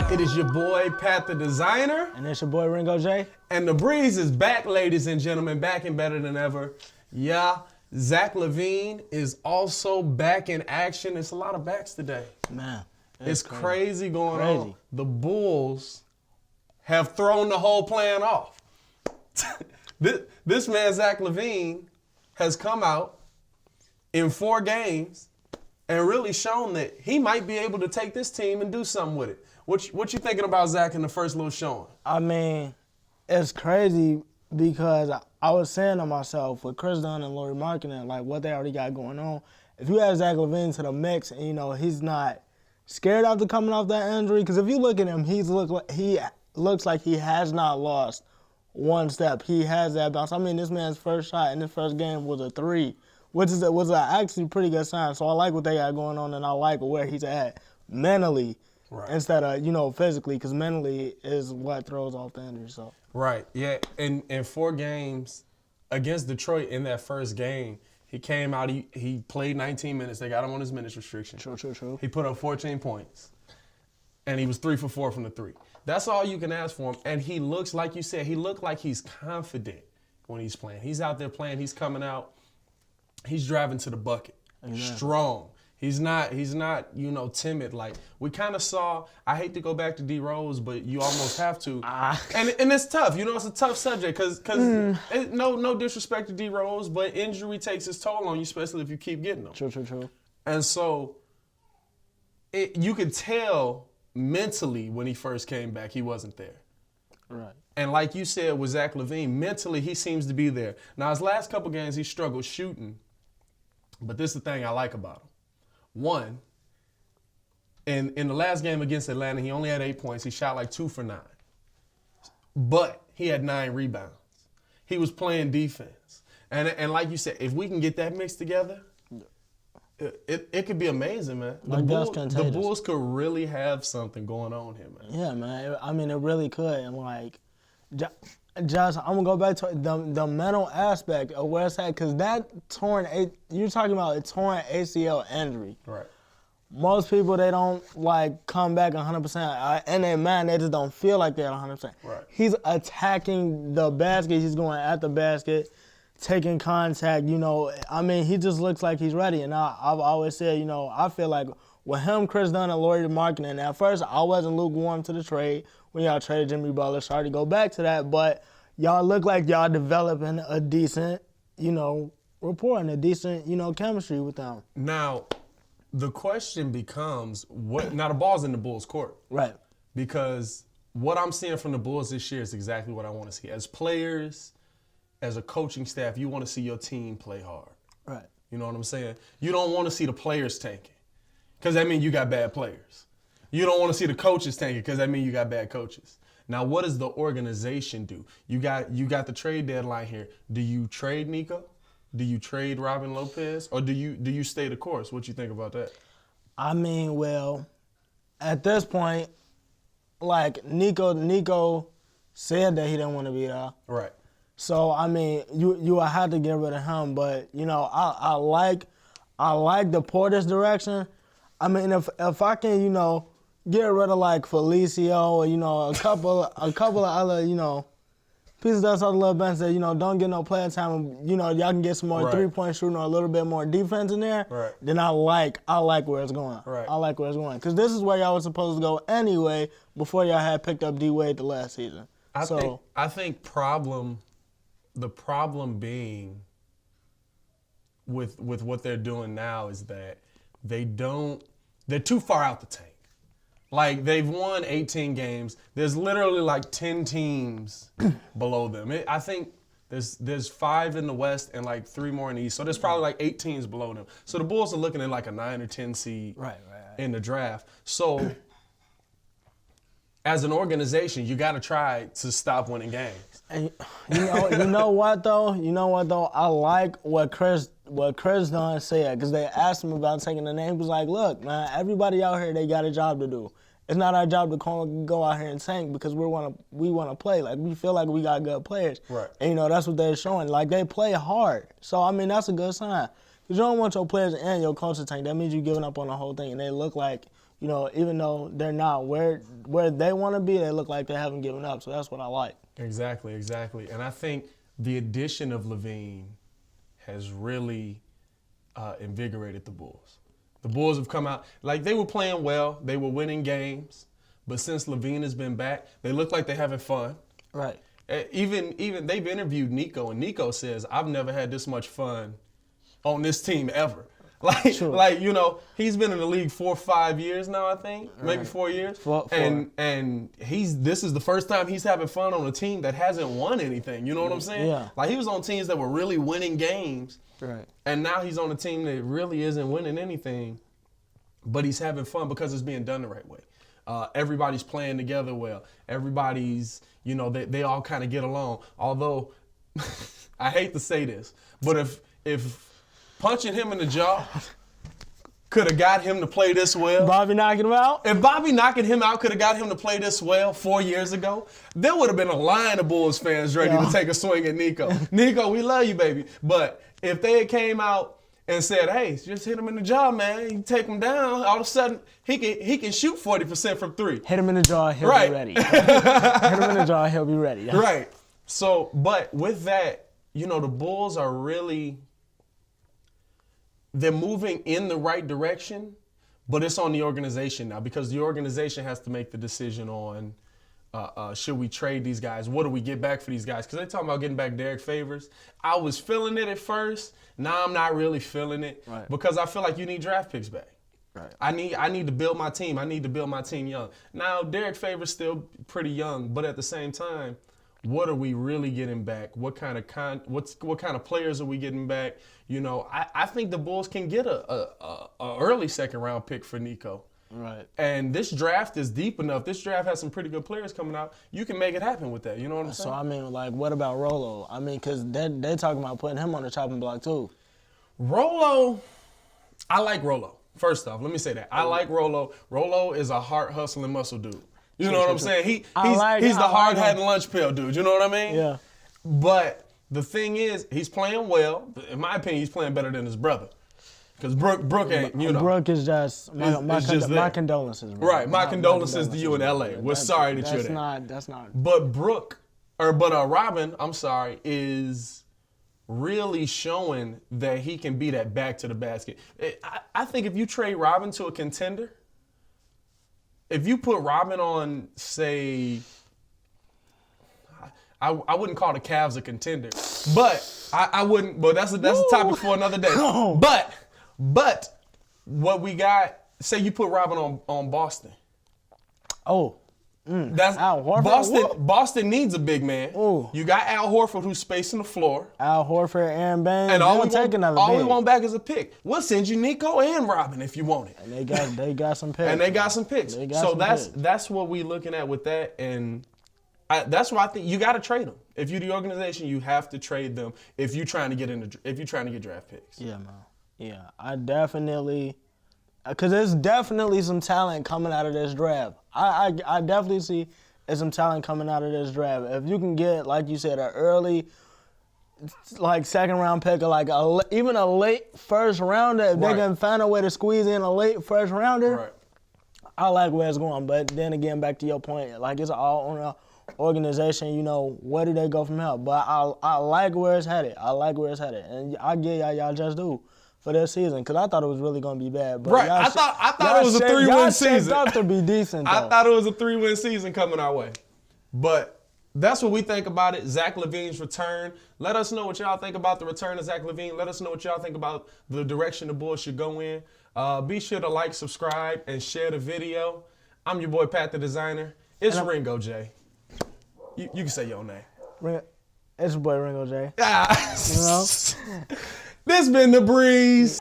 It is your boy, Pat the Designer. And it's your boy, Ringo J. And the breeze is back, ladies and gentlemen, back and better than ever. Yeah, Zack Lavine is also back in action. It's a lot of backs today. Man, it's crazy going on. The Bulls have thrown the whole plan off. This man, Zack Lavine, has come out in 4 games and really shown that he might be able to take this team and do something with it. What you thinking about Zack in the first little showing? I mean, it's crazy because I was saying to myself, with Chris Dunn and Lauri Markkanen, like what they already got going on, if you add Zack Lavine to the mix and, you know, he's not scared after coming off that injury, because if you look at him, he looks like he has not lost one step. He has that bounce. I mean, this man's first shot in his first game was a 3, which was actually a pretty good sign. So I like what they got going on, and I like where he's at mentally. Right. Instead of, you know, physically, because mentally is what throws off the injury. So. Right, yeah. In 4 games against Detroit in that first game, he came out, he played 19 minutes. They got him on his minutes restriction. True. He put up 14 points, and he was 3 for 4 from the 3. That's all you can ask for him. And he looks, like you said, he looked like he's confident when he's playing. He's out there playing. He's coming out. He's driving to the bucket. Strong. He's not, you know, timid. Like, we kind of saw, I hate to go back to D Rose, but you almost have to. And it's tough. You know, it's a tough subject because no disrespect to D Rose, but injury takes its toll on you, especially if you keep getting them. True. And so you could tell mentally when he first came back, he wasn't there. Right. And like you said with Zack Lavine, mentally he seems to be there. Now, his last couple games, he struggled shooting, but this is the thing I like about him. One, in the last game against Atlanta, he only had 8 points. He shot like 2 for 9. But he had 9 rebounds. He was playing defense. And like you said, if we can get that mixed together, it could be amazing, man. The Bulls could really have something going on here, man. Yeah, man. I mean, it really could. And, like, Josh, I'm going to go back to the mental aspect of where it's at, because that you're talking about a torn ACL injury. Right. Most people, they don't, like, come back 100%. In their mind, they just don't feel like they're 100%. Right. He's attacking the basket. He's going at the basket, taking contact, you know. I mean, he just looks like he's ready. And I've always said, you know, I feel like with him, Chris Dunn, and Lauri Markkanen, at first I wasn't lukewarm to the trade when y'all traded Jimmy Butler. Sorry to go back to that, but y'all look like y'all developing a decent, you know, rapport and a decent, you know, chemistry with them. Now, the question becomes, now the ball's in the Bulls' court. Right. Because what I'm seeing from the Bulls this year is exactly what I want to see. As players, as a coaching staff, you want to see your team play hard. Right. You know what I'm saying? You don't want to see the players tanking, because that means you got bad players. You don't want to see the coaches tanking, because that means you got bad coaches. Now, what does the organization do? You got the trade deadline here. Do you trade Nico? Do you trade Robin Lopez? Or do you stay the course? What you think about that? I mean, well, at this point, like Nico said that he didn't want to be there. Right. So I mean, you had to get rid of him, but you know, I like the Portis direction. I mean, if I can, you know, get rid of like Felicio or, you know, a couple of other, you know, pieces that's on the little bench that, you know, don't get no playing time. You know, y'all can get some more 3-point shooting or a little bit more defense in there. Right. Then I like where it's going. Right. I like where it's going, because this is where y'all was supposed to go anyway before y'all had picked up D Wade the last season. I think the problem being with what they're doing now is that they're too far out the tank. Like, they've won 18 games. There's literally like 10 teams below them. I think there's 5 in the West and like 3 more in the East. So there's probably like 8 teams below them. So the Bulls are looking at like a 9 or 10 seed in the draft. So as an organization, you got to try to stop winning games. And you know what though? I like what Chris Dunn said, because they asked him about taking the name. He was like, look, man, everybody out here, they got a job to do. It's not our job to go out here and tank, because we want to play. Like, we feel like we got good players. Right. And, you know, that's what they're showing. Like, they play hard. So, I mean, that's a good sign. Because you don't want your players and your coach to tank. That means you're giving up on the whole thing. And they look like, you know, even though they're not where they want to be, they look like they haven't given up. So that's what I like. Exactly. And I think the addition of Lavine has really invigorated the Bulls. The Bulls have come out, like they were playing well, they were winning games, but since Lavine has been back, they look like they're having fun. Right. Even they've interviewed Nico, and Nico says, I've never had this much fun on this team ever. Like you know, he's been in the league 4 or 5 years now, I think, maybe 4 years. Four. And this is the first time he's having fun on a team that hasn't won anything. You know what I'm saying? Yeah. Like he was on teams that were really winning games, Right. and now he's on a team that really isn't winning anything, but he's having fun because it's being done the right way. Everybody's playing together well. Everybody's, you know, they all kind of get along. Although, I hate to say this, but if punching him in the jaw could have got him to play this well. Bobby knocking him out? If Bobby knocking him out could have got him to play this well 4 years ago, there would have been a line of Bulls fans ready to take a swing at Nico. Nico, we love you, baby. But if they had came out and said, hey, just hit him in the jaw, man, you take him down, all of a sudden he can shoot 40% from three. Hit him in the jaw, he'll Right. be ready. Hit him in the jaw, he'll be ready. Right. So, but with that, you know, the Bulls are really, they're moving in the right direction, but it's on the organization now because the organization has to make the decision on should we trade these guys? What do we get back for these guys? Because they're talking about getting back Derek Favors. I was feeling it at first. Now I'm not really feeling it because I feel like you need draft picks back. Right. I need to build my team. I need to build my team young. Now Derek Favors still pretty young, but at the same time, what are we really getting back? What kind of players are we getting back? You know, I think the Bulls can get a early second round pick for Nico. Right. And this draft is deep enough. This draft has some pretty good players coming out. You can make it happen with that. You know what I'm saying? So, I mean, like, what about Rolo? I mean, because they're talking about putting him on the chopping block, too. Rolo, I like Rolo. First off, let me say that. I like Rolo. Rolo is a heart hustling muscle dude. You know what I'm saying? He's the hard hat and lunch pail dude. You know what I mean? Yeah. But the thing is, he's playing well. In my opinion, he's playing better than his brother. Because Brooke ain't, you know. Brooke is just, my condolences. Bro. Right, my condolences to you in L.A. We're sorry that you're there. That's not. But Robin, I'm sorry, is really showing that he can be that back to the basket. I think if you trade Robin to a contender, if you put Robin on, say, I wouldn't call the Cavs a contender, but I wouldn't. But that's a topic for another day. But what we got, say you put Robin on Boston. Oh. That's Al Horford. Boston needs a big man. Ooh. You got Al Horford who's spacing the floor. Al Horford, Aaron Baines. And all we want want back is a pick. We'll send you Nico and Robin if you want it. And they got some picks. And they got some picks. That's what we're looking at with that. And that's why I think you got to trade them. If you're the organization, you have to trade them if you're trying to get draft picks. Yeah, man. Yeah, I definitely, because there's definitely some talent coming out of this draft. I definitely see there's some talent coming out of this draft. If you can get, like you said, an early, like second round pick, or like even a late first rounder, if they can find a way to squeeze in a late first rounder, I like where it's going. But then again, back to your point, like it's all on a organization, you know, where do they go from here? But I like where it's headed. And I get y'all just do for this season, because I thought it was really going to be bad. But I thought it was a 3-win season. Y'all to be decent, though. I thought it was a 3-win season coming our way. But that's what we think about it. Zack Lavine's return. Let us know what y'all think about the return of Zack Lavine. Let us know what y'all think about the direction the Bulls should go in. Be sure to like, subscribe, and share the video. I'm your boy, Pat the Designer. It's Ringo J. You can say your name. It's your boy Ringo J. Ah. You know? This been The Breeze.